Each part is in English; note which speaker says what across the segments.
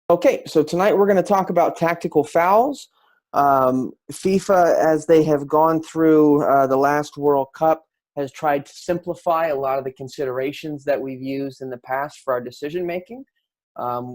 Speaker 1: Okay, so tonight we're going to talk about tactical fouls. FIFA, as they have gone through the last World Cup, has tried to simplify a lot of the considerations that we've used in the past for our decision making.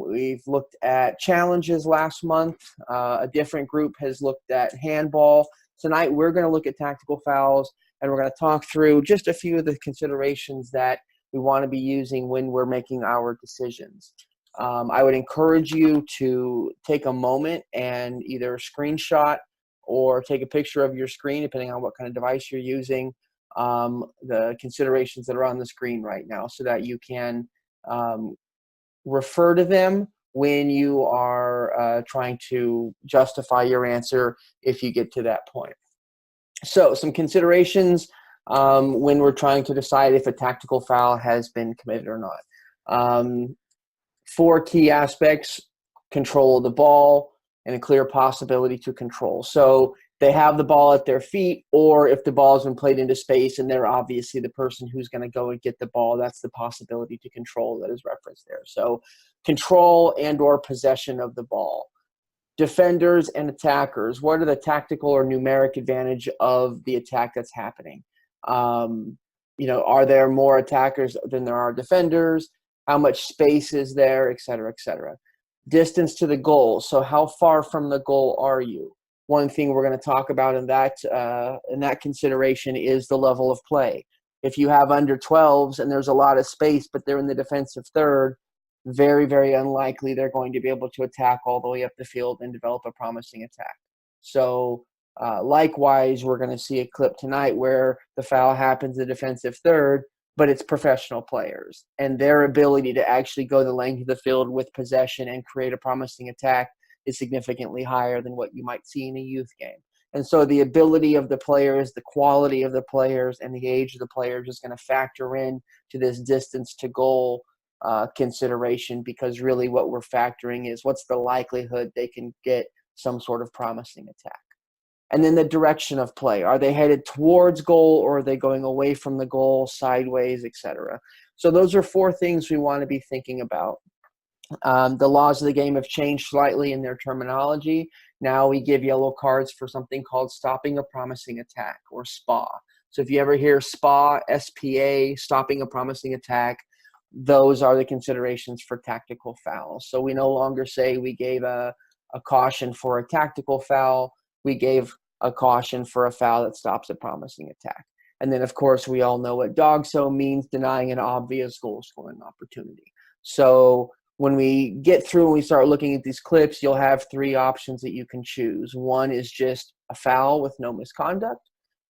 Speaker 1: We've looked at challenges last month. A different group has looked at handball. Tonight we're going to look at tactical fouls, and we're going to talk through just a few of the considerations that we want to be using when we're making our decisions. I would encourage you to take a moment and either screenshot or take a picture of your screen, depending on what kind of device you're using, the considerations that are on the screen right now, so that you can refer to them when you are trying to justify your answer if you get to that point. So some considerations when we're trying to decide if a tactical foul has been committed or not. Four key aspects: control of the ball and a clear possibility to control. So they have the ball at their feet, or if the ball has been played into space and they're obviously the person who's going to go and get the ball, that's the possibility to control that is referenced there. So control and or possession of the ball. Defenders and attackers, what are the tactical or numeric advantage of the attack that's happening? Are there more attackers than there are defenders? How much space is there, et cetera, et cetera. Distance to the goal. So how far from the goal are you? One thing we're going to talk about in that consideration is the level of play. If you have under 12s and there's a lot of space, but they're in the defensive third, very, very unlikely they're going to be able to attack all the way up the field and develop a promising attack. So likewise, we're going to see a clip tonight where the foul happens in the defensive third, but it's professional players, and their ability to actually go the length of the field with possession and create a promising attack is significantly higher than what you might see in a youth game. And so the ability of the players, the quality of the players, and the age of the players is going to factor in to this distance to goal consideration, because really what we're factoring is what's the likelihood they can get some sort of promising attack. And then the direction of play. Are they headed towards goal, or are they going away from the goal, sideways, etc.? So those are four things we want to be thinking about. The laws of the game have changed slightly in their terminology. Now we give yellow cards for something called stopping a promising attack, or SPA. So if you ever hear SPA, S-P-A, stopping a promising attack, those are the considerations for tactical fouls. So we no longer say we gave a caution for a tactical foul. We gave a caution for a foul that stops a promising attack. And then, of course, we all know what DOGSO means: denying an obvious goal-scoring opportunity. So when we get through and we start looking at these clips, you'll have three options that you can choose. One is just a foul with no misconduct.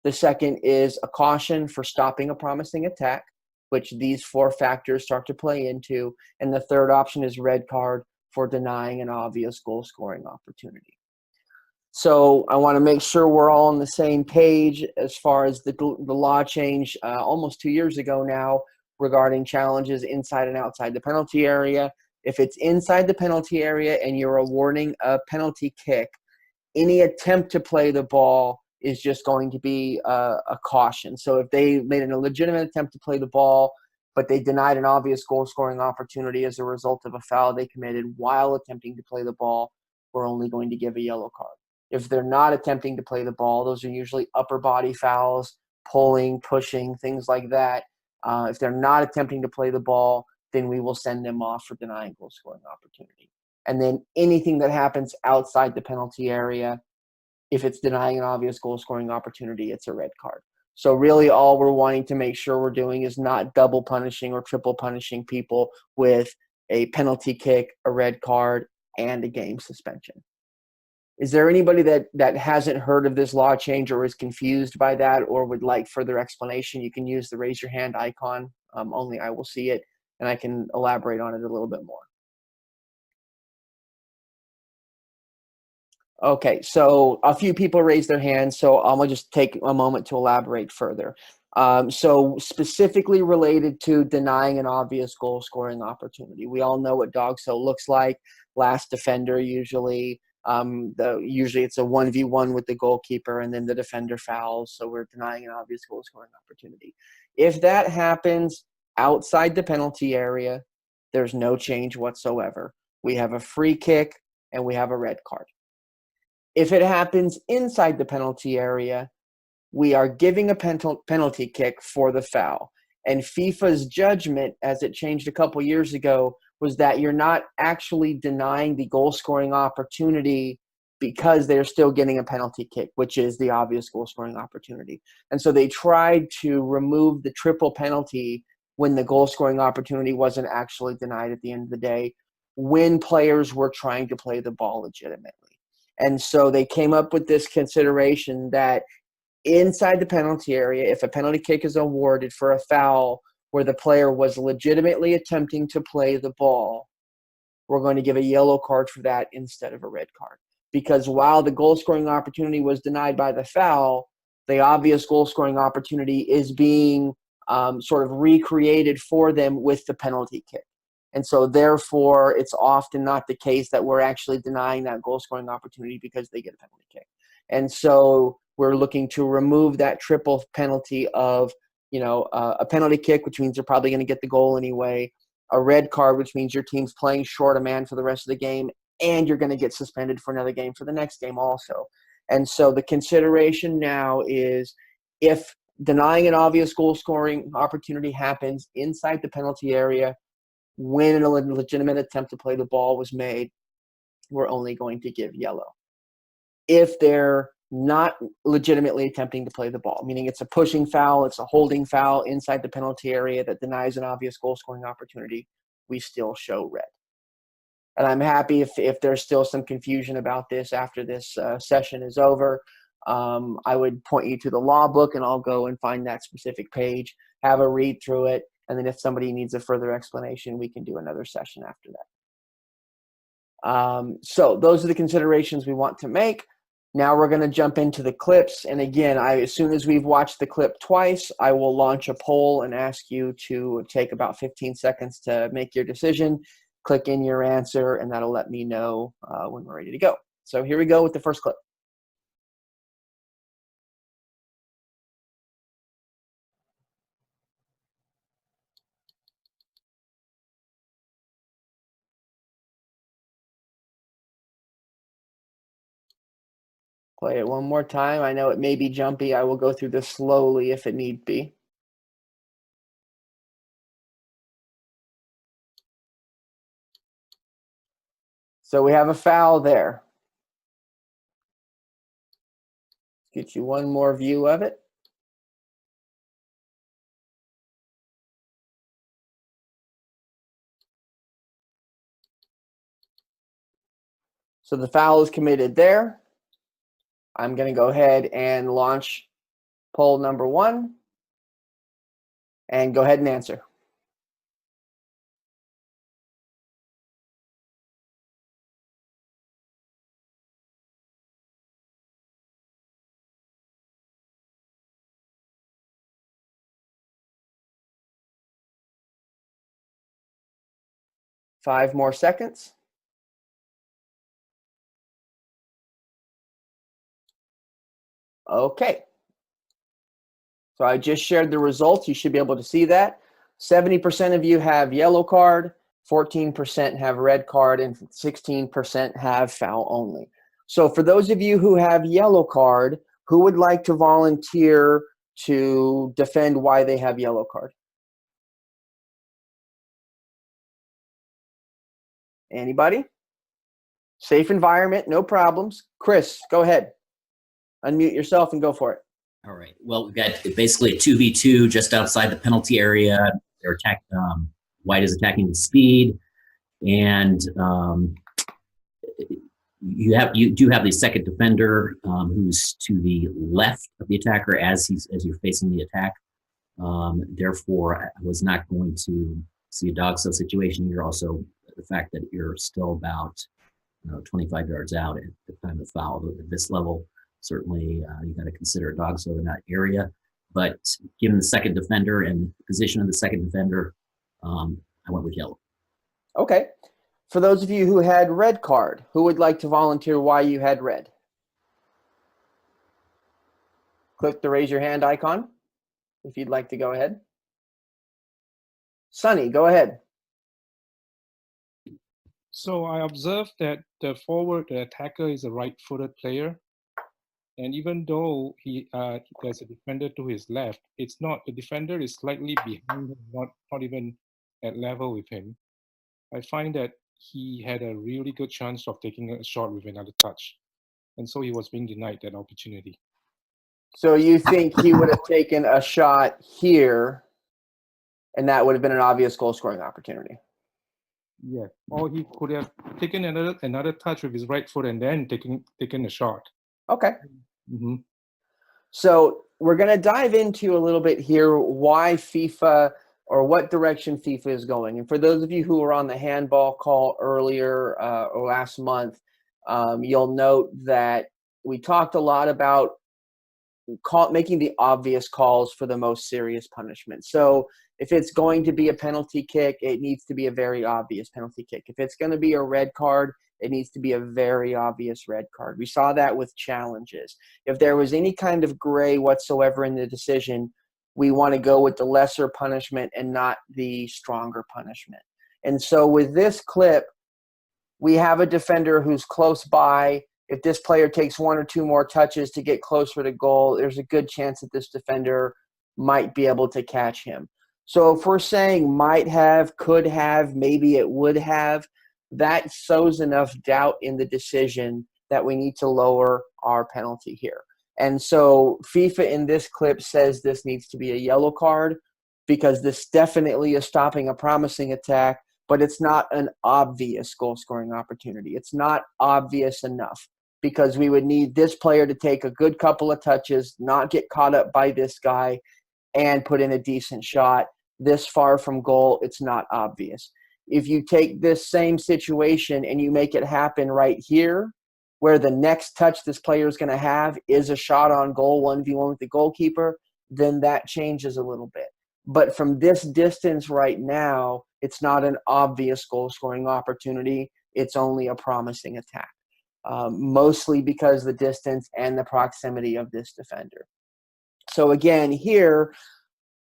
Speaker 1: The second is a caution for stopping a promising attack, which these four factors start to play into. And the third option is red card for denying an obvious goal-scoring opportunity. So I want to make sure we're all on the same page as far as the law change almost 2 years ago now regarding challenges inside and outside the penalty area. If it's inside the penalty area and you're awarding a penalty kick, any attempt to play the ball is just going to be a caution. So if they made a legitimate attempt to play the ball, but they denied an obvious goal-scoring opportunity as a result of a foul they committed while attempting to play the ball, we're only going to give a yellow card. If they're not attempting to play the ball, those are usually upper body fouls, pulling, pushing, things like that. If they're not attempting to play the ball, then we will send them off for denying goal-scoring opportunity. And then anything that happens outside the penalty area, if it's denying an obvious goal-scoring opportunity, it's a red card. So really all we're wanting to make sure we're doing is not double punishing or triple punishing people with a penalty kick, a red card, and a game suspension. Is there anybody that hasn't heard of this law change or is confused by that or would like further explanation? You can use the raise your hand icon. Only I will see it, and I can elaborate on it a little bit more. Okay, so a few people raised their hands, so I'm going to just take a moment to elaborate further. So specifically related to denying an obvious goal-scoring opportunity. We all know what DOGSO looks like. Last defender usually. Usually it's a 1v1 with the goalkeeper, and then the defender fouls, so we're denying an obvious goal-scoring opportunity. If that happens outside the penalty area, there's no change whatsoever. we have a free kick, and we have a red card. If it happens inside the penalty area, we are giving a penalty kick for the foul. And FIFA's judgment, as it changed a couple years ago, was that you're not actually denying the goal scoring opportunity because they're still getting a penalty kick, which is the obvious goal scoring opportunity. And so they tried to remove the triple penalty when the goal scoring opportunity wasn't actually denied at the end of the day, when players were trying to play the ball legitimately. And so they came up with this consideration that inside the penalty area, if a penalty kick is awarded for a foul where the player was legitimately attempting to play the ball, we're going to give a yellow card for that instead of a red card. Because while the goal scoring opportunity was denied by the foul, the obvious goal scoring opportunity is being sort of recreated for them with the penalty kick. And so therefore, it's often not the case that we're actually denying that goal scoring opportunity because they get a penalty kick. And so we're looking to remove that triple penalty of, a penalty kick, which means you're probably going to get the goal anyway, a red card, which means your team's playing short a man for the rest of the game, and you're going to get suspended for another game for the next game also. And so the consideration now is, if denying an obvious goal scoring opportunity happens inside the penalty area when a legitimate attempt to play the ball was made, we're only going to give yellow. If they're not legitimately attempting to play the ball, meaning it's a pushing foul, it's a holding foul inside the penalty area that denies an obvious goal scoring opportunity, we still show red. And I'm happy if there's still some confusion about this after this session is over. I would point you to the law book, and I'll go and find that specific page, have a read through it, and then if somebody needs a further explanation, we can do another session after that. So those are the considerations we want to make. Now we're going to jump into the clips. And again, as soon as we've watched the clip twice, I will launch a poll and ask you to take about 15 seconds to make your decision. Click in your answer, and that'll let me know when we're ready to go. So here we go with the first clip. Play it one more time. I know it may be jumpy. I will go through this slowly if it need be. So we have a foul there. Get you one more view of it. So the foul is committed there. I'm going to go ahead and launch poll number 1 and go ahead and answer. Five more seconds. Okay. So I just shared the results. You should be able to see that. 70% of you have yellow card, 14% have red card, and 16% have foul only. So for those of you who have yellow card, who would like to volunteer to defend why they have yellow card? Anybody? Safe environment, no problems. Chris, go ahead. Unmute yourself and go for it.
Speaker 2: All right. Well, we've got basically a 2v2 just outside the penalty area. They're White is attacking with speed, and you do have the second defender who's to the left of the attacker as you're facing the attack. Therefore, I was not going to see a dog so situation here. Also, the fact that you're still about 25 yards out at the time of the foul. At this level, certainly you got to consider a dog so in that area. But given the second defender and the position of the second defender, I went with yellow.
Speaker 1: Okay. For those of you who had red card, who would like to volunteer why you had red? Click the raise your hand icon if you'd like to go ahead. Sunny, go ahead.
Speaker 3: So I observed that the forward, the attacker, is a right-footed player, and even though there's a defender to his left, it's not, the defender is slightly behind him, not even at level with him. I find that he had a really good chance of taking a shot with another touch, and so he was being denied that opportunity.
Speaker 1: So you think he would have taken a shot here, and that would have been an obvious goal scoring opportunity?
Speaker 3: Yeah, or he could have taken another touch with his right foot and then taken a shot.
Speaker 1: Okay.
Speaker 3: Mm-hmm.
Speaker 1: So we're going to dive into a little bit here why FIFA or what direction FIFA is going. And for those of you who were on the handball call earlier or last month, you'll note that we talked a lot about making the obvious calls for the most serious punishment. So if it's going to be a penalty kick, it needs to be a very obvious penalty kick. If it's going to be a red card, it needs to be a very obvious red card. We saw that with challenges. If there was any kind of gray whatsoever in the decision, we want to go with the lesser punishment and not the stronger punishment. And so with this clip, we have a defender who's close by. If this player takes one or two more touches to get closer to goal, there's a good chance that this defender might be able to catch him. So if we're saying might have, could have, maybe it would have, that sows enough doubt in the decision that we need to lower our penalty here. And so FIFA in this clip says this needs to be a yellow card because this definitely is stopping a promising attack, but it's not an obvious goal-scoring opportunity. It's not obvious enough because we would need this player to take a good couple of touches, not get caught up by this guy, and put in a decent shot. This far from goal, it's not obvious. If you take this same situation and you make it happen right here, where the next touch this player is going to have is a shot on goal, 1v1 with the goalkeeper, then that changes a little bit. But from this distance right now, it's not an obvious goal-scoring opportunity. It's only a promising attack, mostly because of the distance and the proximity of this defender. So again, here,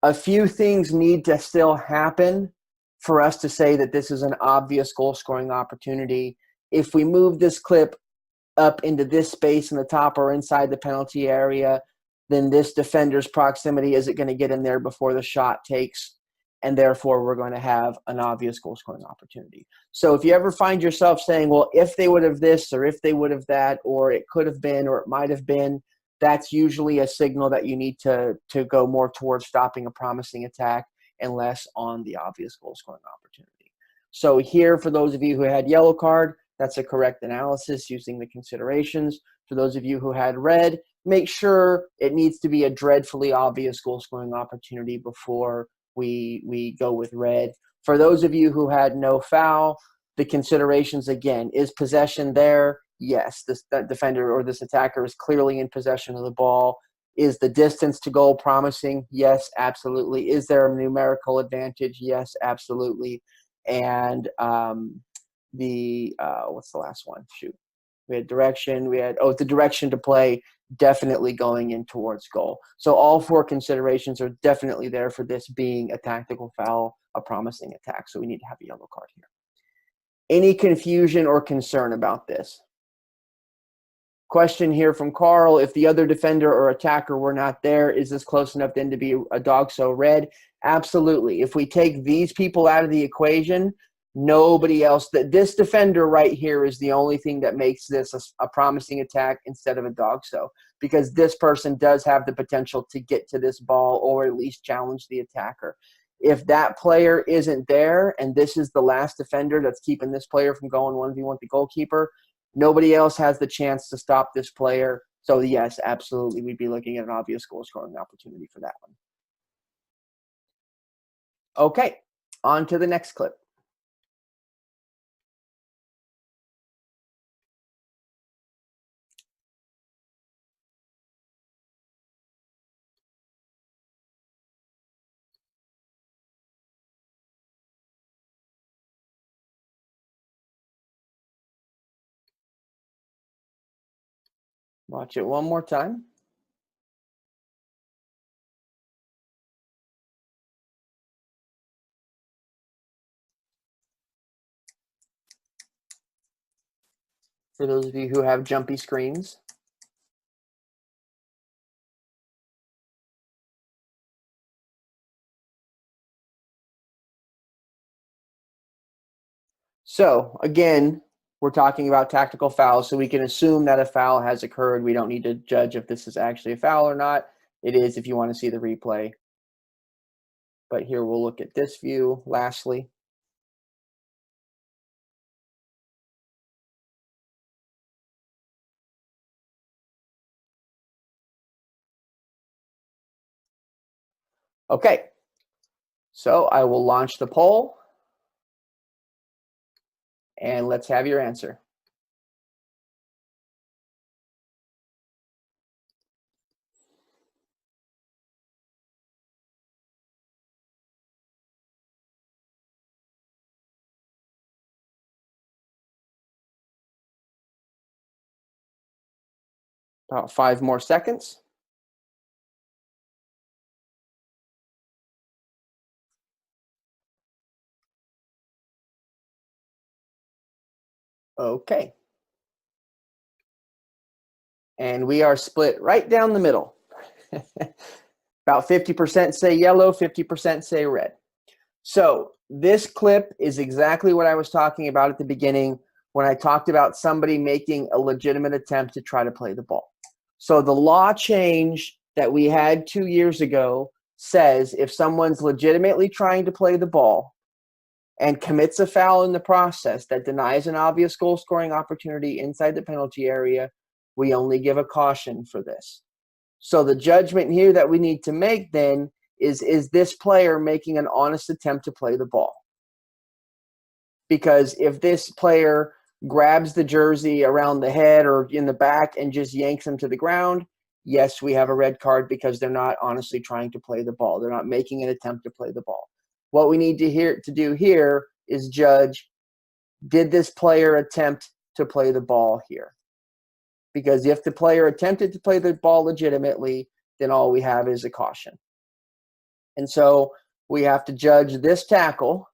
Speaker 1: a few things need to still happen for us to say that this is an obvious goal-scoring opportunity. If we move this clip up into this space in the top or inside the penalty area, then this defender's proximity isn't going to get in there before the shot takes, and therefore we're going to have an obvious goal-scoring opportunity. So if you ever find yourself saying, well, if they would have this or if they would have that or it could have been or it might have been, that's usually a signal that you need to go more towards stopping a promising attack and less on the obvious goal-scoring opportunity. So here, for those of you who had yellow card, that's a correct analysis using the considerations. For those of you who had red, make sure it needs to be a dreadfully obvious goal-scoring opportunity before we go with red. For those of you who had no foul, the considerations again, is possession there? Yes, that defender or this attacker is clearly in possession of the ball. Is the distance to goal promising? Yes, absolutely. Is there a numerical advantage? Yes, absolutely. And what's the last one? Shoot. We had direction. We had, the direction to play definitely going in towards goal. So all four considerations are definitely there for this being a tactical foul, a promising attack. So we need to have a yellow card here. Any confusion or concern about this? Question here from Carl. If the other defender or attacker were not there, is this close enough then to be a dog so red? Absolutely. If we take these people out of the equation, nobody else. This defender right here is the only thing that makes this a promising attack instead of a dog so, because this person does have the potential to get to this ball or at least challenge the attacker. If that player isn't there and this is the last defender that's keeping this player from going 1v1 with the goalkeeper, nobody else has the chance to stop this player. So yes, absolutely, we'd be looking at an obvious goal-scoring opportunity for that one. Okay, on to the next clip. Watch it one more time. for those of you who have jumpy screens. So again, we're talking about tactical fouls, so we can assume that a foul has occurred. We don't need to judge if this is actually a foul or not. It is if you want to see the replay. But here we'll look at this view lastly. Okay, so I will launch the poll, and let's have your answer. About 5 more seconds. Okay. And we are split right down the middle. About 50% say yellow, 50% say red. So this clip is exactly what I was talking about at the beginning when I talked about somebody making a legitimate attempt to try to play the ball. So the law change that we had 2 years ago says if someone's legitimately trying to play the ball and commits a foul in the process that denies an obvious goal scoring opportunity inside the penalty area, we only give a caution for this. So the judgment here that we need to make then is this player making an honest attempt to play the ball? Because if this player grabs the jersey around the head or in the back and just yanks him to the ground, yes, we have a red card because they're not honestly trying to play the ball. They're not making an attempt to play the ball. What we need to do here is judge, did this player attempt to play the ball here? Because if the player attempted to play the ball legitimately, then all we have is a caution. And so we have to judge this tackle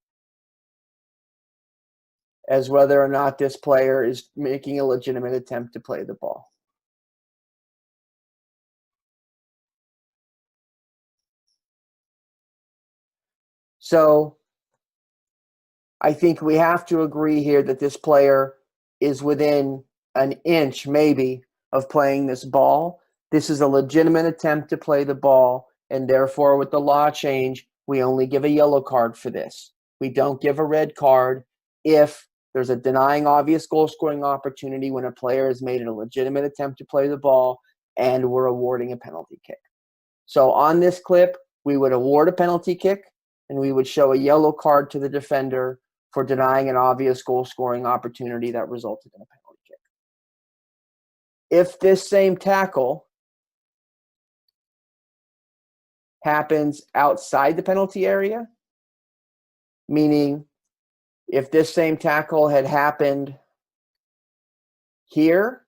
Speaker 1: as whether or not this player is making a legitimate attempt to play the ball. So I think we have to agree here that this player is within an inch maybe of playing this ball. This is a legitimate attempt to play the ball, and therefore with the law change, we only give a yellow card for this. We don't give a red card if there's a denying obvious goal scoring opportunity when a player has made a legitimate attempt to play the ball and we're awarding a penalty kick. So on this clip, we would award a penalty kick and we would show a yellow card to the defender for denying an obvious goal scoring opportunity that resulted in a penalty kick. If this same tackle happens outside the penalty area, meaning if this same tackle had happened here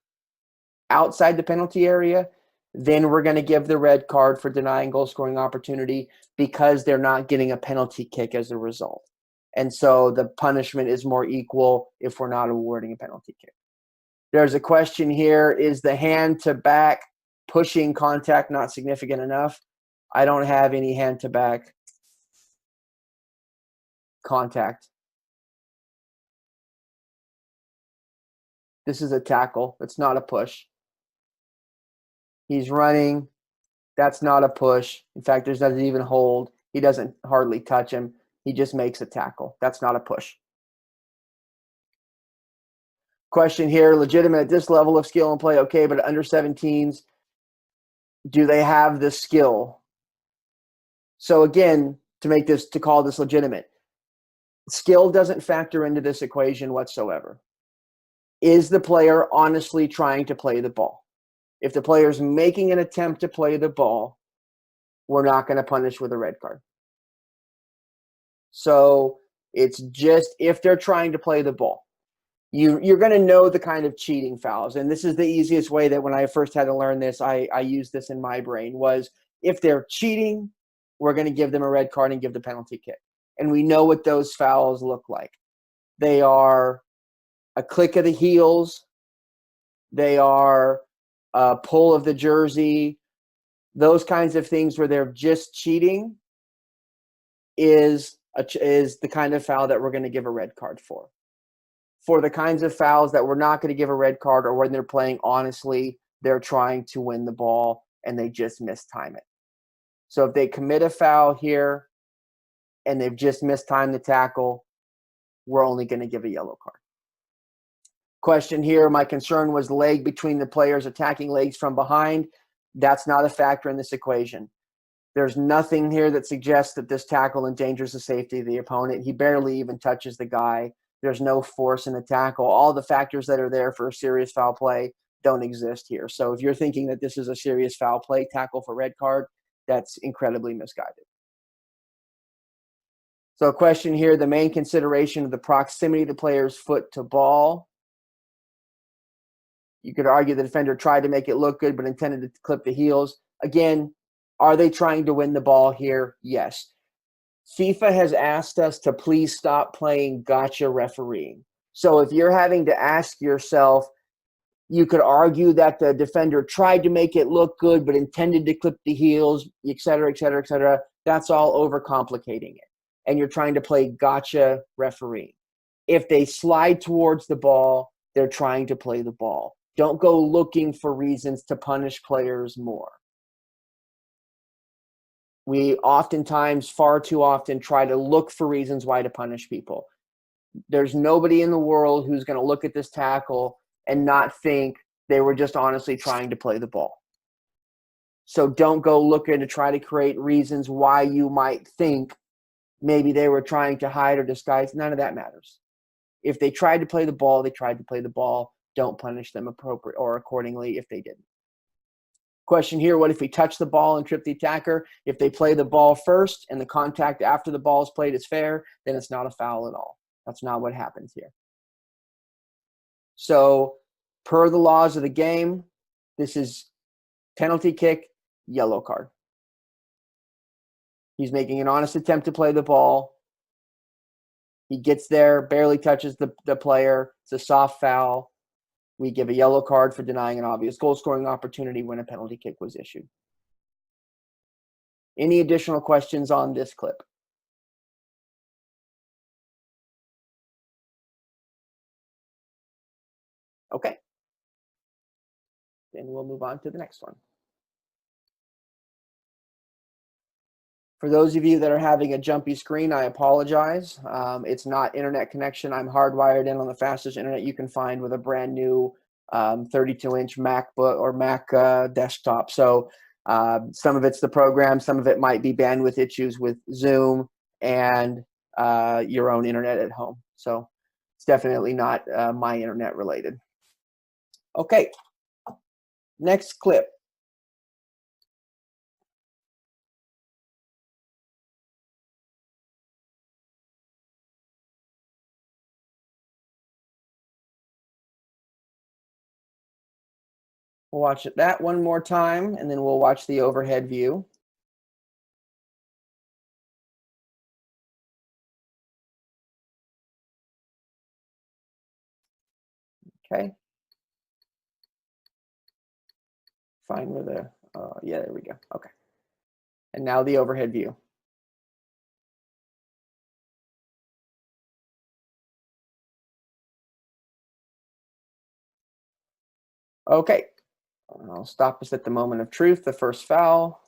Speaker 1: outside the penalty area, then we're going to give the red card for denying goal scoring opportunity because they're not getting a penalty kick as a result. And so the punishment is more equal if we're not awarding a penalty kick. There's a question here, is the hand to back pushing contact not significant enough? I don't have any hand to back contact. This is a tackle. It's not a push. He's running. That's not a push. In fact, there's not even hold. He doesn't hardly touch him. He just makes a tackle. That's not a push. Question here, legitimate at this level of skill and play, okay, but under 17s, do they have the skill? So again, to call this legitimate, skill doesn't factor into this equation whatsoever. Is the player honestly trying to play the ball? If the player's making an attempt to play the ball, we're not going to punish with a red card. So it's just if they're trying to play the ball. You're going to know the kind of cheating fouls. And this is the easiest way that when I first had to learn this, I used this in my brain, was if they're cheating, we're going to give them a red card and give the penalty kick. And we know what those fouls look like. They are a click of the heels they are a pull of the jersey, those kinds of things where they're just cheating is the kind of foul that we're going to give a red card for. For the kinds of fouls that we're not going to give a red card, or when they're playing honestly, they're trying to win the ball and they just mistime it. So if they commit a foul here and they've just mistimed the tackle, we're only going to give a yellow card. Question here, my concern was leg between the players, attacking legs from behind. That's not a factor in this equation. There's nothing here that suggests that this tackle endangers the safety of the opponent. He barely even touches the guy. There's no force in the tackle. All the factors that are there for a serious foul play don't exist here. So if you're thinking that this is a serious foul play, tackle for red card, that's incredibly misguided. So a question here, the main consideration of the proximity of the player's foot to ball. You could argue the defender tried to make it look good but intended to clip the heels. Again, are they trying to win the ball here? Yes. FIFA has asked us to please stop playing gotcha refereeing. So if you're having to ask yourself, you could argue that the defender tried to make it look good but intended to clip the heels, et cetera, et cetera, et cetera. That's all overcomplicating it. And you're trying to play gotcha refereeing. If they slide towards the ball, they're trying to play the ball. Don't go looking for reasons to punish players more. We oftentimes, far too often, try to look for reasons why to punish people. There's nobody in the world who's going to look at this tackle and not think they were just honestly trying to play the ball. So don't go looking to try to create reasons why you might think maybe they were trying to hide or disguise. None of that matters. If they tried to play the ball, they tried to play the ball. Don't punish them appropriate or accordingly if they didn't. Question here, what if we touch the ball and trip the attacker? If they play the ball first and the contact after the ball is played is fair, then it's not a foul at all. That's not what happens here. So per the laws of the game, this is penalty kick, yellow card. He's making an honest attempt to play the ball. He gets there, barely touches the player. It's a soft foul. We give a yellow card for denying an obvious goal-scoring opportunity when a penalty kick was issued. Any additional questions on this clip? Okay. Then we'll move on to the next one. For those of you that are having a jumpy screen, I apologize. It's not internet connection. I'm hardwired in on the fastest internet you can find with a brand new 32-inch MacBook or Mac desktop. So some of it's the program, some of it might be bandwidth issues with Zoom and your own internet at home. So it's definitely not my internet related. Okay, next clip. We'll watch that one more time, and then we'll watch the overhead view. Okay. Find where the, yeah, there we go. Okay. And now the overhead view. Okay. I'll stop us at the moment of truth, the first foul.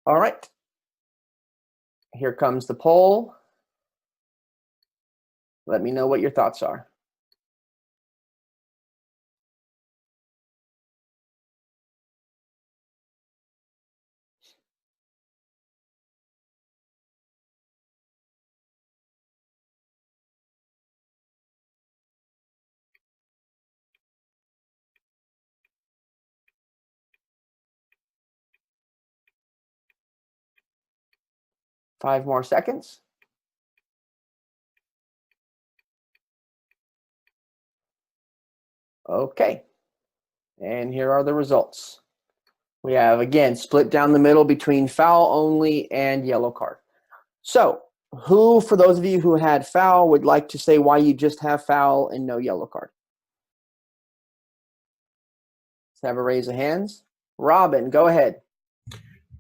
Speaker 1: All right. Here comes the poll. Let me know what your thoughts are. Five more seconds. Okay. And here are the results. We have, again, split down the middle between foul only and yellow card. So Who, for those of you who had foul, would like to say why you just have foul and no yellow card? Let's have a raise of hands. Robin, go ahead.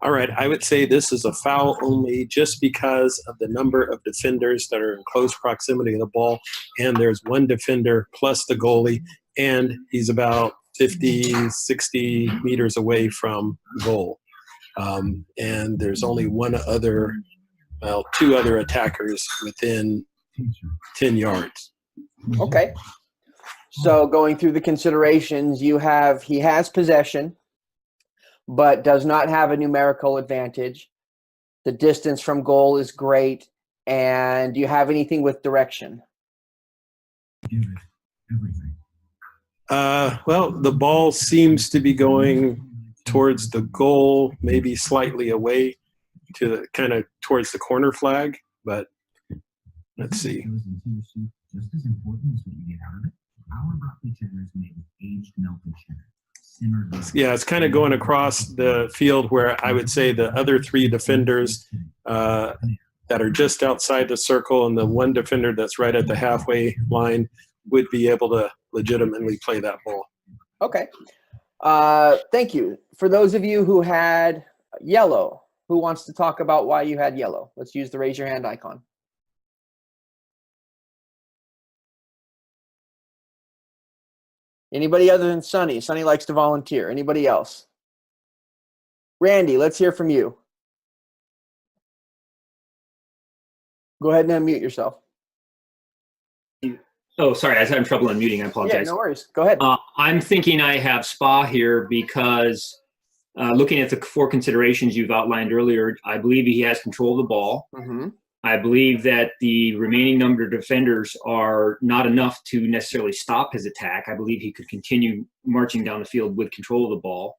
Speaker 4: All right, I would say this is a foul only just because of the number of defenders that are in close proximity of the ball, and there's one defender plus the goalie, and he's about 50, 60 meters away from goal. And there's only two other attackers within 10 yards.
Speaker 1: Okay. So going through the considerations, he has possession, but does not have a numerical advantage. The distance from goal is great. And do you have anything with direction?
Speaker 4: Well, the ball seems to be going towards the goal, maybe slightly away to kind of towards the corner flag, but let's see.
Speaker 5: Just as important as what you get out of it, our broccoli cheddar is made with aged melted cheddar.
Speaker 4: Yeah, it's kind of going across the field where I would say the other three defenders that are just outside the circle and the one defender that's right at the halfway line would be able to legitimately play that ball.
Speaker 1: Okay. Thank you. For those of you who had yellow, who wants to talk about why you had yellow? Let's use the raise your hand icon. Anybody other than Sonny? Sonny likes to volunteer. Anybody else? Randy, let's hear from you. Go ahead and unmute yourself.
Speaker 6: Oh, sorry, I was having trouble unmuting. I apologize.
Speaker 1: Yeah, no worries. Go ahead.
Speaker 6: I'm thinking I have Spa here because looking at the four considerations you've outlined earlier, I believe he has control of the ball.
Speaker 1: Mm-hmm.
Speaker 6: I believe that the remaining number of defenders are not enough to necessarily stop his attack. I believe he could continue marching down the field with control of the ball.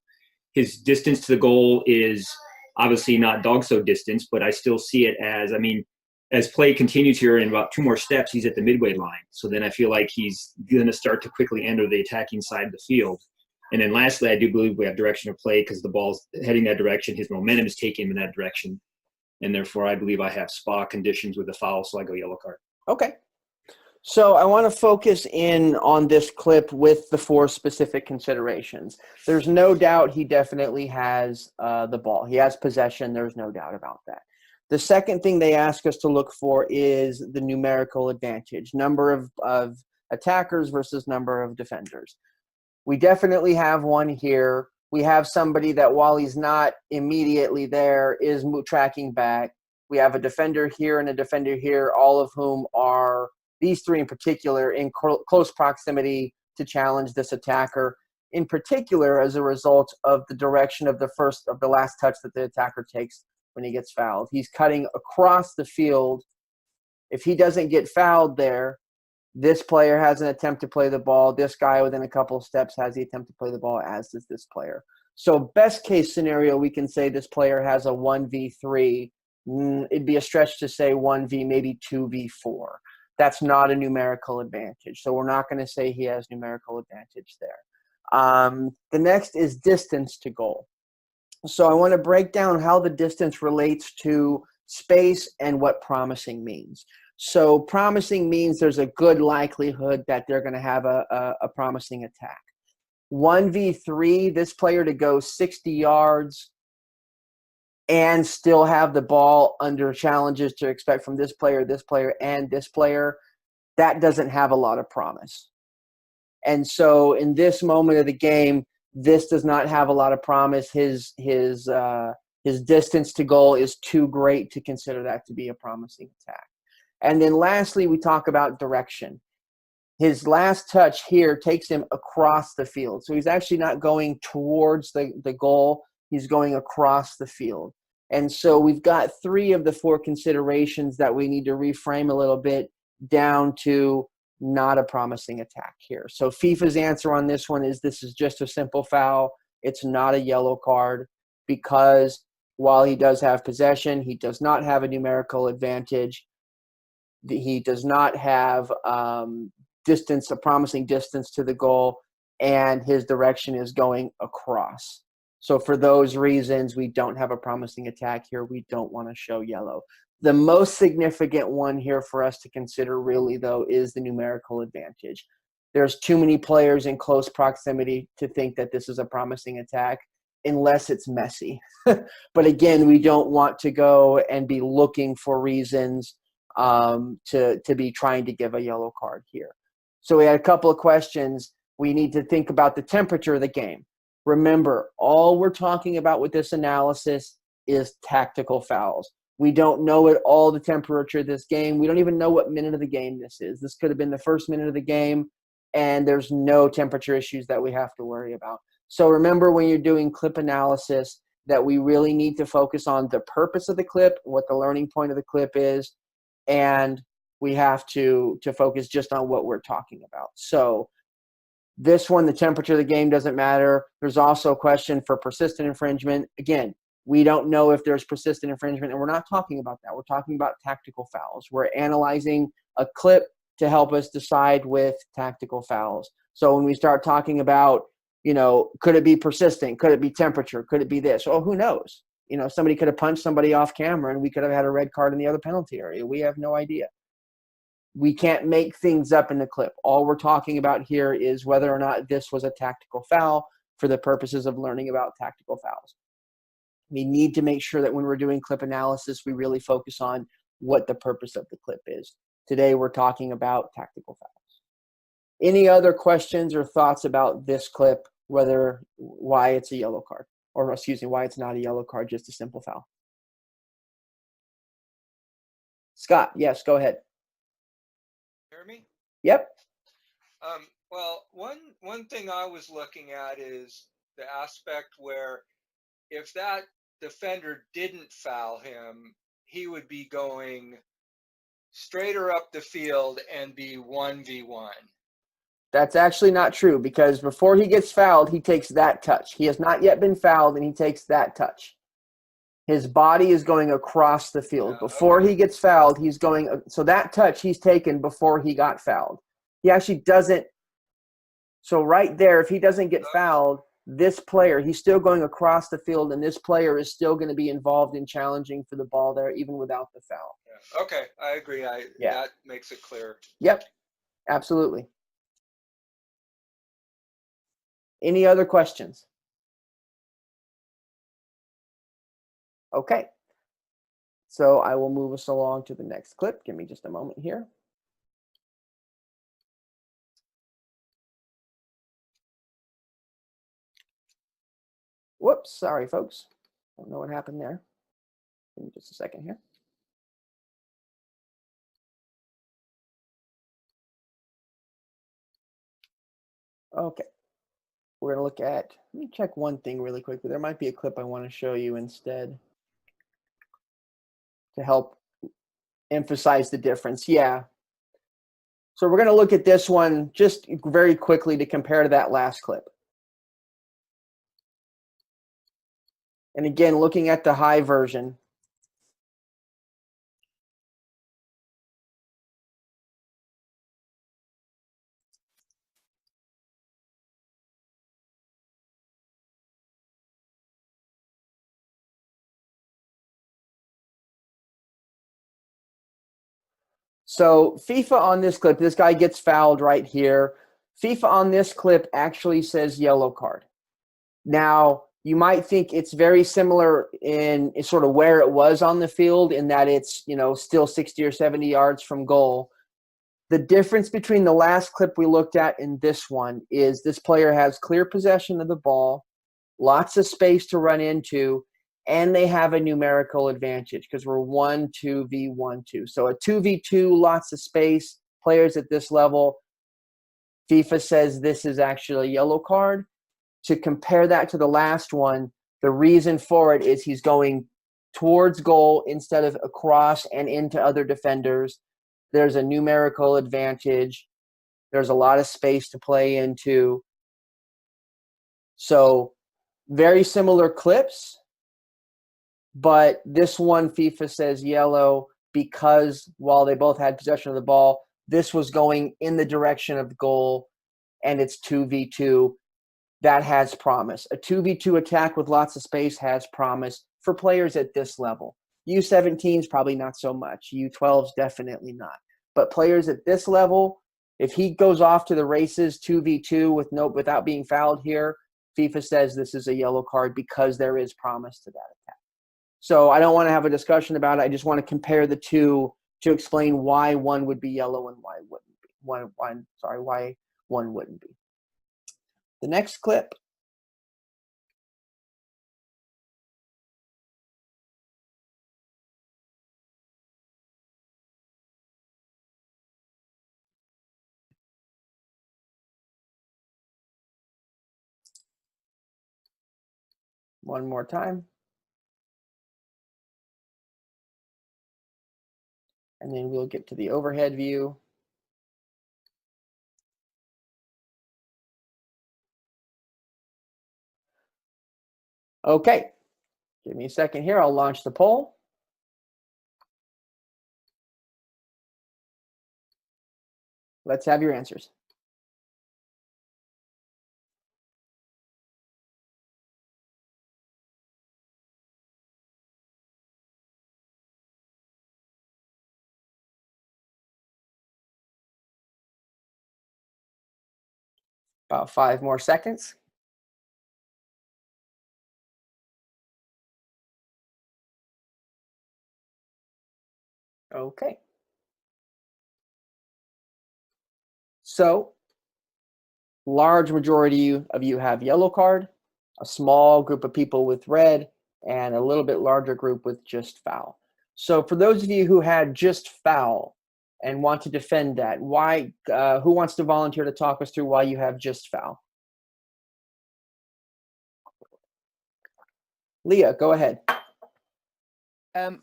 Speaker 6: His distance to the goal is obviously not dog-so distance, but I still see it as, I mean, as play continues here in about 2 more steps, he's at the midway line. So then I feel like he's going to start to quickly enter the attacking side of the field. And then lastly, I do believe we have direction of play because the ball's heading that direction. His momentum is taking him in that direction. And therefore, I believe I have Spa conditions with the foul, so I go yellow card.
Speaker 1: Okay. So I want to focus in on this clip with the 4 specific considerations. There's no doubt he definitely has the ball. He has possession. There's no doubt about that. The second thing they ask us to look for is the numerical advantage, number of attackers versus number of defenders. We definitely have one here. We have somebody that while he's not immediately there is tracking back. We have a defender here and a defender here, all of whom are, these 3 in particular, in close proximity to challenge this attacker, in particular as a result of the direction of the last touch that the attacker takes when he gets fouled. He's cutting across the field. If he doesn't get fouled there, this player has an attempt to play the ball. This guy within a couple of steps has the attempt to play the ball, as does this player. So best case scenario, we can say this player has a 1v3. It'd be a stretch to say 1v, maybe 2v4. That's not a numerical advantage. So we're not going to say he has numerical advantage there. The next is distance to goal. So I want to break down how the distance relates to space and what promising means. So promising means there's a good likelihood that they're going to have a promising attack. 1v3, this player to go 60 yards and still have the ball under challenges to expect from this player, and this player, that doesn't have a lot of promise. And so in this moment of the game, this does not have a lot of promise. His distance to goal is too great to consider that to be a promising attack. And then lastly, we talk about direction. His last touch here takes him across the field. So he's actually not going towards the goal. He's going across the field. And so we've got 3 of the 4 considerations that we need to reframe a little bit down to not a promising attack here. So FIFA's answer on this one is this is just a simple foul. It's not a yellow card because while he does have possession, he does not have a numerical advantage. He does not have a promising distance to the goal, and his direction is going across. So for those reasons, we don't have a promising attack here. We don't want to show yellow. The most significant one here for us to consider really, though, is the numerical advantage. There's too many players in close proximity to think that this is a promising attack unless it's messy. But again, we don't want to go and be looking for reasons to be trying to give a yellow card here. So we had a couple of questions. We need to think about the temperature of the game. Remember, all we're talking about with this analysis is tactical fouls. We don't know at all the temperature of this game. We don't even know what minute of the game this is. This could have been the first minute of the game, and there's no temperature issues that we have to worry about. So remember, when you're doing clip analysis, that we really need to focus on the purpose of the clip, what the learning point of the clip is, and we have to focus just on what we're talking about. So this one, the temperature of the game doesn't matter. There's also a question for persistent infringement. Again, we don't know if there's persistent infringement, and we're not talking about that. We're talking about tactical fouls. We're analyzing a clip to help us decide with tactical fouls. So when we start talking about, could it be persistent? Could it be temperature? Could it be this? Oh, who knows? Somebody could have punched somebody off camera and we could have had a red card in the other penalty area. We have no idea. We can't make things up in the clip. All we're talking about here is whether or not this was a tactical foul for the purposes of learning about tactical fouls. We need to make sure that when we're doing clip analysis, we really focus on what the purpose of the clip is. Today, we're talking about tactical fouls. Any other questions or thoughts about this clip, why it's a yellow card? Or why it's not a yellow card, just a simple foul? Scott, yes, go ahead.
Speaker 7: Hear me?
Speaker 1: Yep.
Speaker 7: Well, one thing I was looking at is the aspect where if that defender didn't foul him, he would be going straighter up the field and be 1v1.
Speaker 1: That's actually not true, because before he gets fouled, he takes that touch. He has not yet been fouled, and he takes that touch. His body is going across the field. Before he gets fouled, he's going – so that touch he's taken before he got fouled. He actually doesn't – so right there, if he doesn't get fouled, this player, he's still going across the field, and this player is still going to be involved in challenging for the ball there even without the foul.
Speaker 7: Yeah. Okay, I agree. That makes it clear.
Speaker 1: Yep, absolutely. Any other questions? Okay. So I will move us along to the next clip. Give me just a moment here. Whoops, sorry, folks. Don't know what happened there. Give me just a second here. Okay. We're going to look at, let me check one thing really quickly. There might be a clip I want to show you instead to help emphasize the difference. Yeah. So we're going to look at this one just very quickly to compare to that last clip. And again, looking at the high version. So FIFA on this clip, this guy gets fouled right here. FIFA on this clip actually says yellow card. Now, you might think it's very similar in sort of where it was on the field, in that it's, still 60 or 70 yards from goal. The difference between the last clip we looked at and this one is this player has clear possession of the ball, lots of space to run into, and they have a numerical advantage because we're 1-2v1-2. So a 2v2, lots of space, players at this level. FIFA says this is actually a yellow card. To compare that to the last one, the reason for it is he's going towards goal instead of across and into other defenders. There's a numerical advantage. There's a lot of space to play into. So very similar clips, but this one FIFA says yellow because while they both had possession of the ball, this was going in the direction of the goal, and it's 2v2. That has promise. A 2v2 attack with lots of space has promise for players at this level. U17s probably not so much. U12s definitely not. But players at this level, if he goes off to the races 2v2 without being fouled here, FIFA says this is a yellow card because there is promise to that attack. So I don't want to have a discussion about it. I just want to compare the two to explain why one would be yellow and why wouldn't be. Why one wouldn't be. The next clip. One more time. And then we'll get to the overhead view. Okay, give me a second here. I'll launch the poll. Let's have your answers. About 5 more seconds. Okay. So, large majority of you have yellow card, a small group of people with red, and a little bit larger group with just foul. So for those of you who had just foul and want to defend that, why? Who wants to volunteer to talk us through why you have just foul? Leah, go ahead.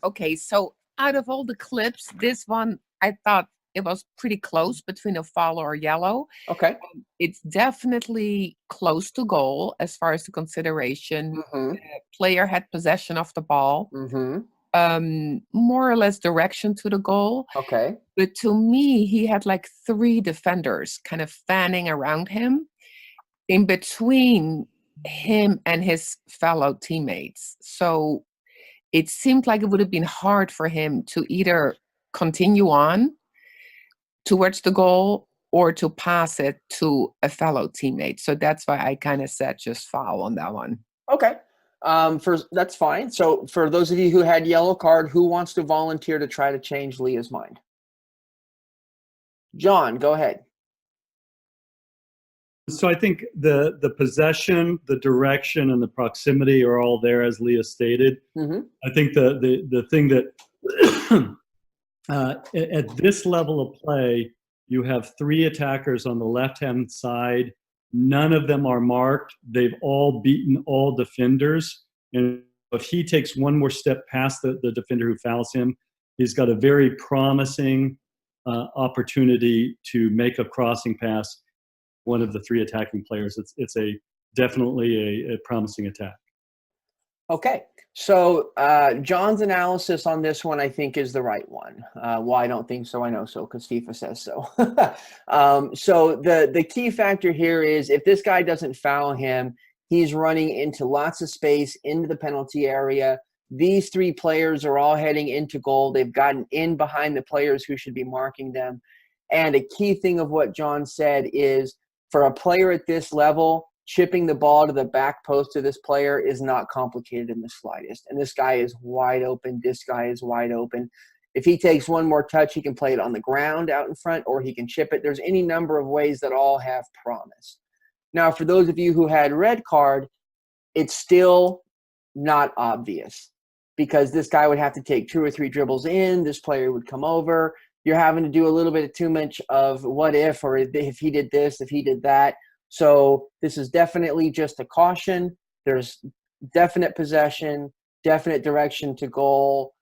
Speaker 8: Okay, so out of all the clips, this one, I thought it was pretty close between a foul or yellow.
Speaker 1: Okay.
Speaker 8: It's definitely close to goal as far as the consideration.
Speaker 1: Mm-hmm.
Speaker 8: The player had possession of the ball,
Speaker 1: Mm-hmm.
Speaker 8: more or less direction to the goal.
Speaker 1: Okay.
Speaker 8: But to me, he had like 3 defenders kind of fanning around him in between him and his fellow teammates. So it seemed like it would have been hard for him to either continue on towards the goal or to pass it to a fellow teammate. So that's why I kind of said just foul on that one.
Speaker 1: Okay. That's fine. So for those of you who had yellow card, who wants to volunteer to try to change Leah's mind? John, go ahead.
Speaker 9: So I think the possession, the direction, and the proximity are all there, as Leah stated.
Speaker 1: Mm-hmm.
Speaker 9: I think the thing that at this level of play, you have 3 attackers on the left-hand side. None of them are marked. They've all beaten all defenders. And if he takes one more step past the defender who fouls him, he's got a very promising opportunity to make a crossing pass. One of the 3 attacking players. It's definitely a promising attack.
Speaker 1: Okay, so John's analysis on this one, I think, is the right one. Why I don't think so, I know so, because FIFA says so. So the key factor here is if this guy doesn't foul him, he's running into lots of space into the penalty area. These 3 players are all heading into goal. They've gotten in behind the players who should be marking them. And a key thing of what John said is for a player at this level, chipping the ball to the back post of this player is not complicated in the slightest. And this guy is wide open. This guy is wide open. If he takes one more touch, he can play it on the ground out in front, or he can chip it. There's any number of ways that all have promise. Now, for those of you who had red card, it's still not obvious because this guy would have to take 2 or 3 dribbles in. This player would come over. You're having to do a little bit of too much of what if, or if he did this, if he did that. So this is definitely just a caution. There's definite possession, definite direction to goal,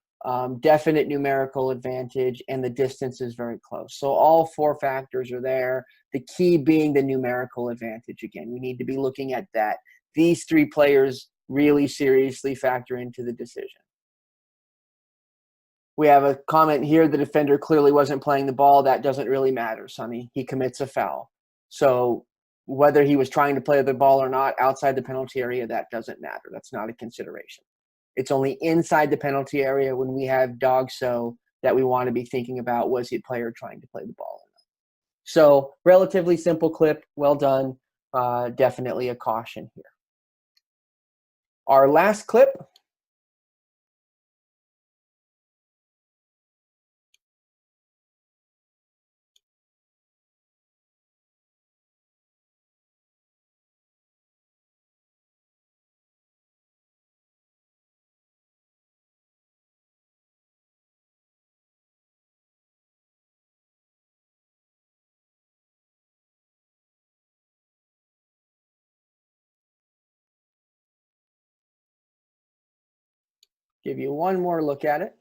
Speaker 1: definite numerical advantage, and the distance is very close. So all 4 factors are there. The key being the numerical advantage. Again, we need to be looking at that. These 3 players really seriously factor into the decision. We have a comment here. The defender clearly wasn't playing the ball. That doesn't really matter, Sonny. He commits a foul. So whether he was trying to play the ball or not outside the penalty area, that doesn't matter. That's not a consideration. It's only inside the penalty area when we have dog so that we want to be thinking about, was the player trying to play the ball or not. So relatively simple clip, well done. Definitely a caution here. Our last clip. Give you one more look at it.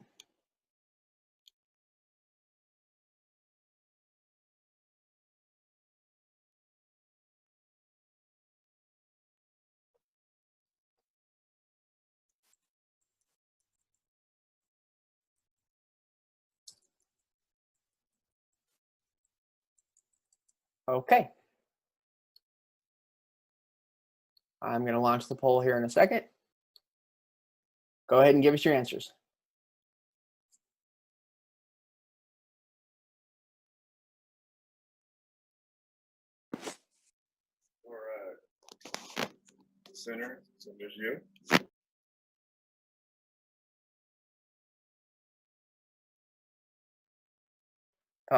Speaker 1: Okay. I'm going to launch the poll here in a second. Go ahead and give us your answers.
Speaker 10: For center, so there's you.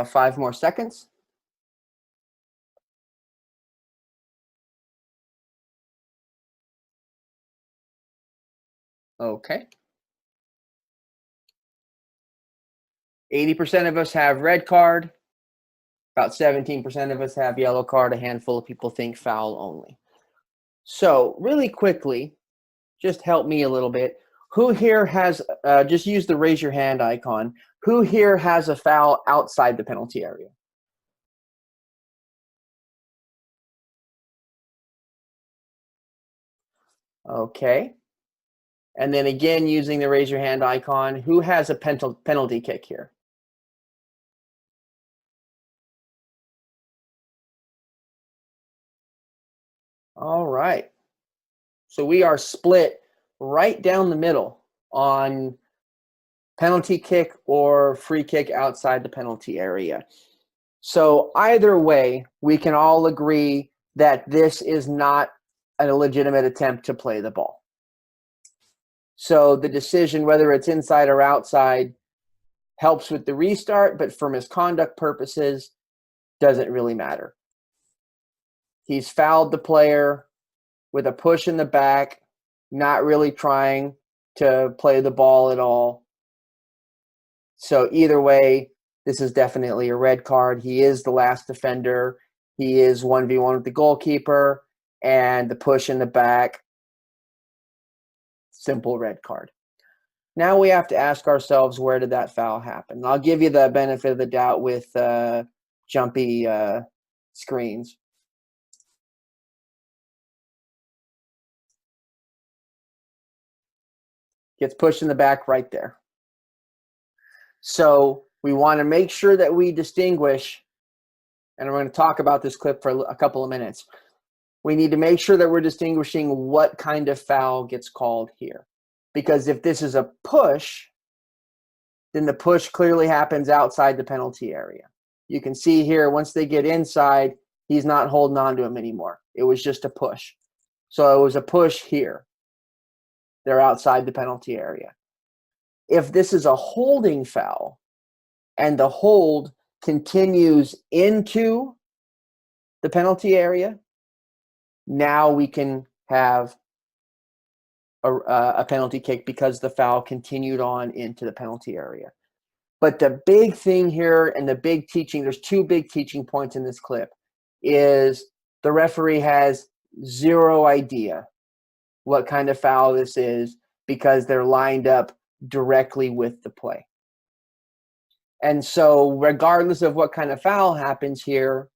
Speaker 1: 5 more seconds. Okay. 80% of us have red card. About 17% of us have yellow card. A handful of people think foul only. So really quickly, just help me a little bit. Who here has, just use the raise your hand icon. Who here has a foul outside the penalty area? Okay. And then again, using the raise your hand icon, who has a penalty kick here? All right. So we are split right down the middle on penalty kick or free kick outside the penalty area. So either way, we can all agree that this is not a legitimate attempt to play the ball. So the decision, whether it's inside or outside, helps with the restart, but for misconduct purposes, doesn't really matter. He's fouled the player with a push in the back, not really trying to play the ball at all. So either way, this is definitely a red card. He is the last defender. He is 1v1 with the goalkeeper, and the push in the back, simple red card. Now we have to ask ourselves, where did that foul happen? And I'll give you the benefit of the doubt with jumpy screens. Gets pushed in the back right there. So we want to make sure that we distinguish, and I'm going to talk about this clip for a couple of minutes. We need to make sure that we're distinguishing what kind of foul gets called here. Because if this is a push, then the push clearly happens outside the penalty area. You can see here, once they get inside, he's not holding on to him anymore. It was just a push. So it was a push here. They're outside the penalty area. If this is a holding foul and the hold continues into the penalty area, now we can have a penalty kick because the foul continued on into the penalty area. But the big thing here, and the big teaching, there's 2 big teaching points in this clip, is the referee has zero idea what kind of foul this is because they're lined up directly with the play. And so regardless of what kind of foul happens here,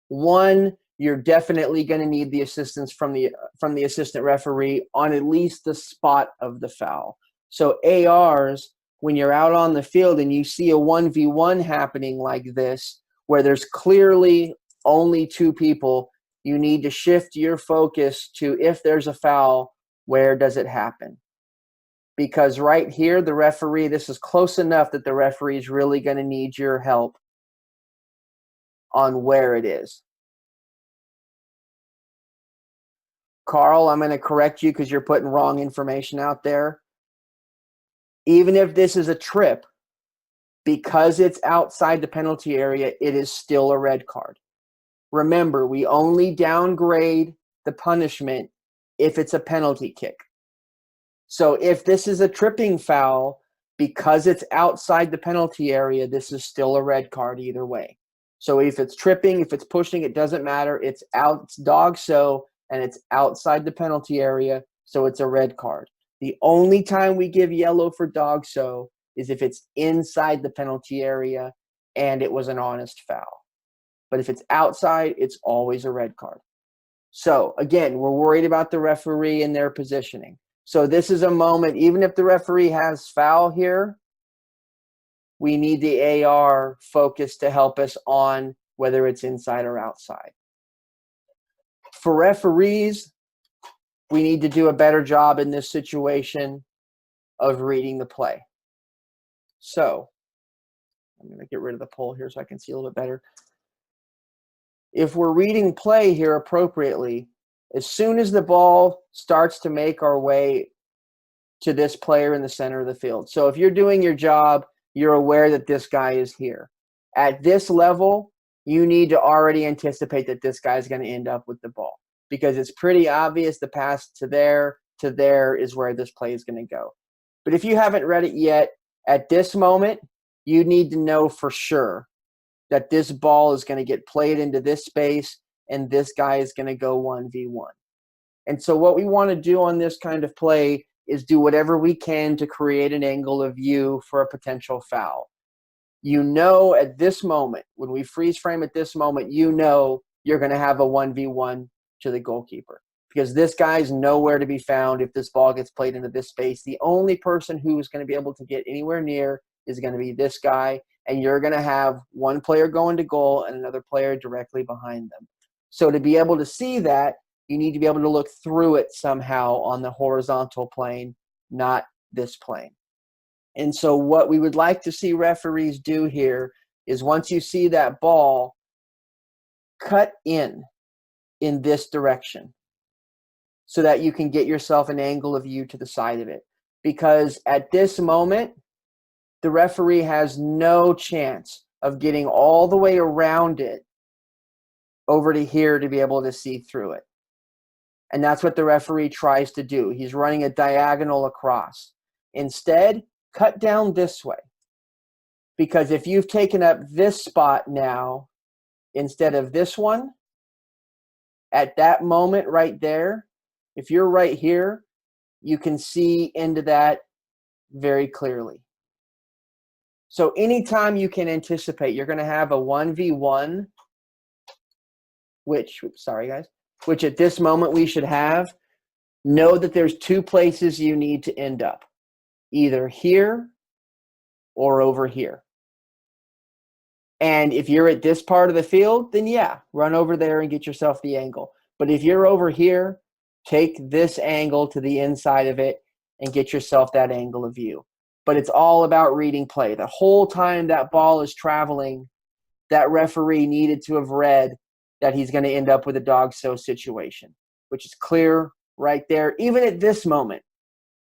Speaker 1: one, you're definitely going to need the assistance from the assistant referee on at least the spot of the foul. So ARs, when you're out on the field and you see a 1v1 happening like this, where there's clearly only 2 people, you need to shift your focus to, if there's a foul, where does it happen? because right here, the referee, this is close enough that the referee is really going to need your help on where it is. Carl, I'm going to correct you because you're putting wrong information out there. Even if this is a trip, because it's outside the penalty area, it is still a red card. Remember, we only downgrade the punishment if it's a penalty kick. So if this is a tripping foul, because it's outside the penalty area, this is still a red card either way. So if it's tripping, if it's pushing, it doesn't matter. It's out, it's dog so, and it's outside the penalty area, so it's a red card. The only time we give yellow for dog so is if it's inside the penalty area and it was an honest foul. But if it's outside, it's always a red card. So again, we're worried about the referee and their positioning. So this is a moment, even if the referee has foul here, we need the AR focus to help us on whether it's inside or outside. For referees, we need to do a better job in this situation of reading the play. So I'm going to get rid of the poll here so I can see a little bit better. If we're reading play here appropriately, as soon as the ball starts to make our way to this player in the center of the field. So if you're doing your job, you're aware that this guy is here. At this level, you need to already anticipate that this guy is going to end up with the ball because it's pretty obvious the pass to there is where this play is going to go. But if you haven't read it yet, at this moment, you need to know for sure that this ball is going to get played into this space and this guy is going to go 1v1. And so what we want to do on this kind of play is do whatever we can to create an angle of view for a potential foul. You know at this moment, when we freeze frame at this moment, you know you're going to have a 1v1 to the goalkeeper because this guy's nowhere to be found if this ball gets played into this space. The only person who is going to be able to get anywhere near is going to be this guy, and you're going to have one player going to goal and another player directly behind them. So to be able to see that, you need to be able to look through it somehow on the horizontal plane, not this plane. And so what we would like to see referees do here is once you see that ball, cut in this direction so that you can get yourself an angle of view to the side of it. Because at this moment, the referee has no chance of getting all the way around it over to here to be able to see through it. And that's what the referee tries to do. He's running a diagonal across. Instead, cut down this way. Because if you've taken up this spot now instead of this one, at that moment right there, if you're right here, you can see into that very clearly. So anytime you can anticipate you're going to have a 1v1, which at this moment we should have, know that there's two places you need to end up, either here or over here. And if you're at this part of the field, then yeah, run over there and get yourself the angle. But if you're over here, take this angle to the inside of it and get yourself that angle of view. But it's all about reading play. The whole time that ball is traveling, that referee needed to have read that he's going to end up with a dog so situation, which is clear right there. Even at this moment,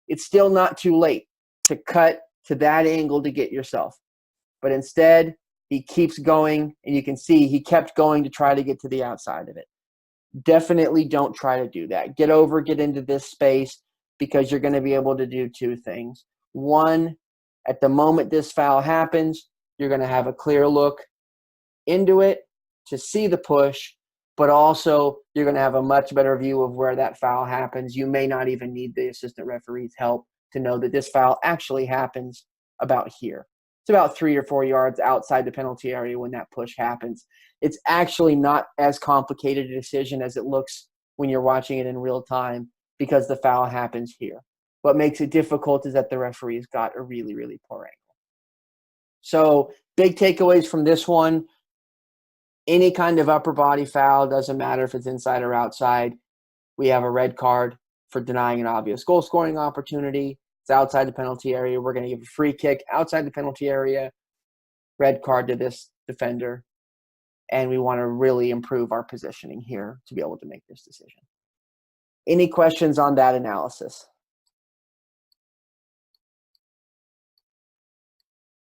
Speaker 1: it's still not too late to cut to that angle to get yourself. But instead, he keeps going, and you can see he kept going to try to get to the outside of it. Definitely don't try to do that. Get into this space because you're going to be able to do two things. One, at the moment this foul happens, you're going to have a clear look into it to see the push, but also you're going to have a much better view of where that foul happens. You may not even need the assistant referee's help to know that this foul actually happens about here. It's about 3 or 4 yards outside the penalty area when that push happens. It's actually not as complicated a decision as it looks when you're watching it in real time because the foul happens here. What makes it difficult is that the referee's got a really, really poor angle. So big takeaways from this one. Any kind of upper body foul, doesn't matter if it's inside or outside. We have a red card for denying an obvious goal scoring opportunity. It's outside the penalty area. We're going to give a free kick outside the penalty area, red card to this defender. And we want to really improve our positioning here to be able to make this decision. Any questions on that analysis?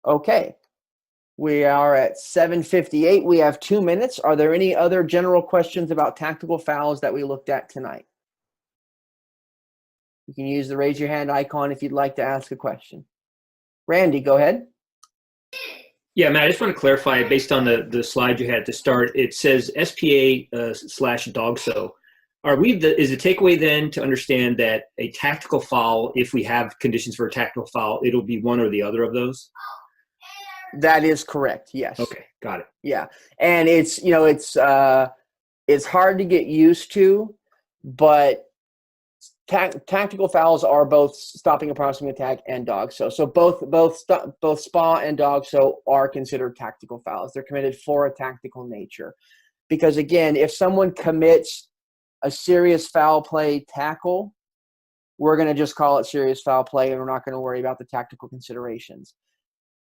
Speaker 1: Okay. We are at 7:58. We have 2 minutes. Are there any other general questions about tactical fouls that we looked at tonight? You can use the raise your hand icon if you'd like to ask a question. Randy, go ahead.
Speaker 6: Yeah, Matt, I just want to clarify based on the slide you had to start. It says SPA / DOGSO. Is the takeaway then to understand that a tactical foul, if we have conditions for a tactical foul, it'll be one or the other of those?
Speaker 1: That is correct. Yes.
Speaker 6: Okay, got it.
Speaker 1: Yeah, and it's it's hard to get used to, but tactical fouls are both stopping a promising attack and DOGSO. So both SPA and DOGSO are considered tactical fouls. They're committed for a tactical nature, because again, if someone commits a serious foul play tackle, we're going to just call it serious foul play, and we're not going to worry about the tactical considerations.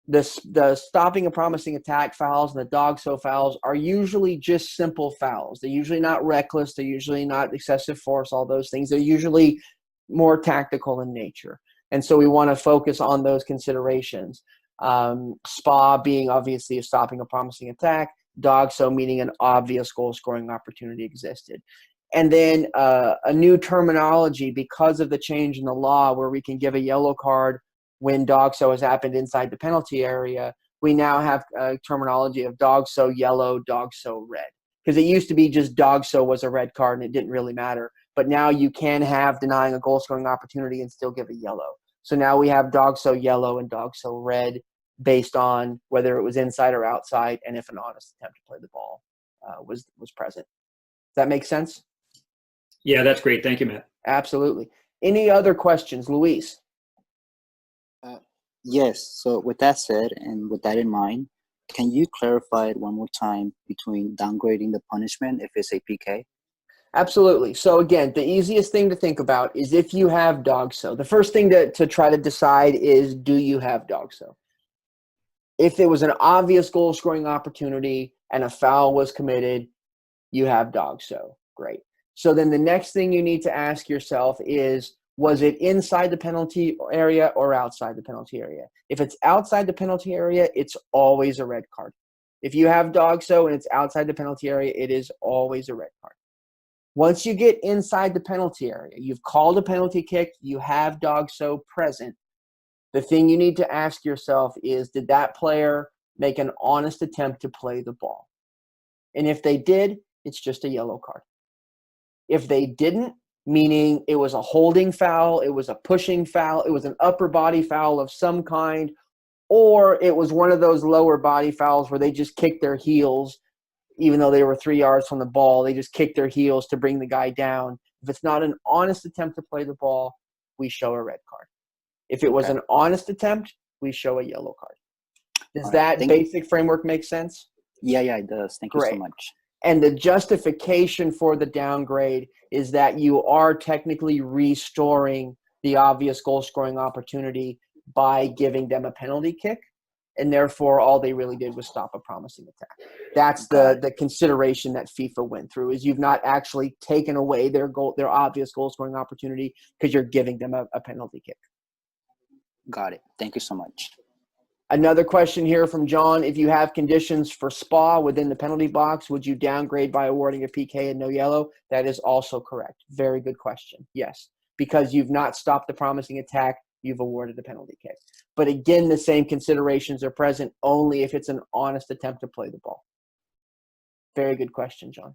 Speaker 1: The stopping a promising attack fouls and the DOGSO fouls are usually just simple fouls. They're usually not reckless. They're usually not excessive force, all those things. They're usually more tactical in nature. And so we want to focus on those considerations. SPA being obviously a stopping a promising attack, DOGSO meaning an obvious goal scoring opportunity existed. And then a new terminology because of the change in the law where we can give a yellow card when DOGSO has happened inside the penalty area. We now have a terminology of DOGSO yellow, DOGSO red. Because it used to be just DOGSO was a red card and it didn't really matter. But now you can have denying a goal scoring opportunity and still give a yellow. So now we have DOGSO yellow and DOGSO red based on whether it was inside or outside and if an honest attempt to play the ball was present. Does that make sense?
Speaker 6: Yeah, that's great. Thank you, Matt.
Speaker 1: Absolutely. Any other questions, Luis?
Speaker 11: Yes. So with that said, and with that in mind, can you clarify it one more time between downgrading the punishment if it's a PK?
Speaker 1: Absolutely. So again, the easiest thing to think about is if you have DOGSO. The first thing to try to decide is, do you have DOGSO? If it was an obvious goal scoring opportunity and a foul was committed, you have DOGSO. Great. So then the next thing you need to ask yourself is, was it inside the penalty area or outside the penalty area? If it's outside the penalty area, it's always a red card. If you have DOGSO and it's outside the penalty area, it is always a red card. Once you get inside the penalty area, you've called a penalty kick, you have DOGSO present, the thing you need to ask yourself is, did that player make an honest attempt to play the ball? And if they did, it's just a yellow card. If they didn't, meaning it was a holding foul, it was a pushing foul, it was an upper body foul of some kind, or it was one of those lower body fouls where they just kicked their heels, even though they were 3 yards from the ball, they just kicked their heels to bring the guy down. If it's not an honest attempt to play the ball, we show a red card. If it was an honest attempt, we show a yellow card. Does that basic framework make sense?
Speaker 11: Yeah, it does. Thank you so much.
Speaker 1: And the justification for the downgrade is that you are technically restoring the obvious goal scoring opportunity by giving them a penalty kick. And therefore, all they really did was stop a promising attack. That's the consideration that FIFA went through, is you've not actually taken away their obvious goal scoring opportunity because you're giving them a penalty kick.
Speaker 11: Got it. Thank you so much.
Speaker 1: Another question here from John. If you have conditions for SPA within the penalty box, would you downgrade by awarding a PK and no yellow? That is also correct. Very good question. Yes, because you've not stopped the promising attack, you've awarded the penalty kick. But again, the same considerations are present only if it's an honest attempt to play the ball. Very good question, John.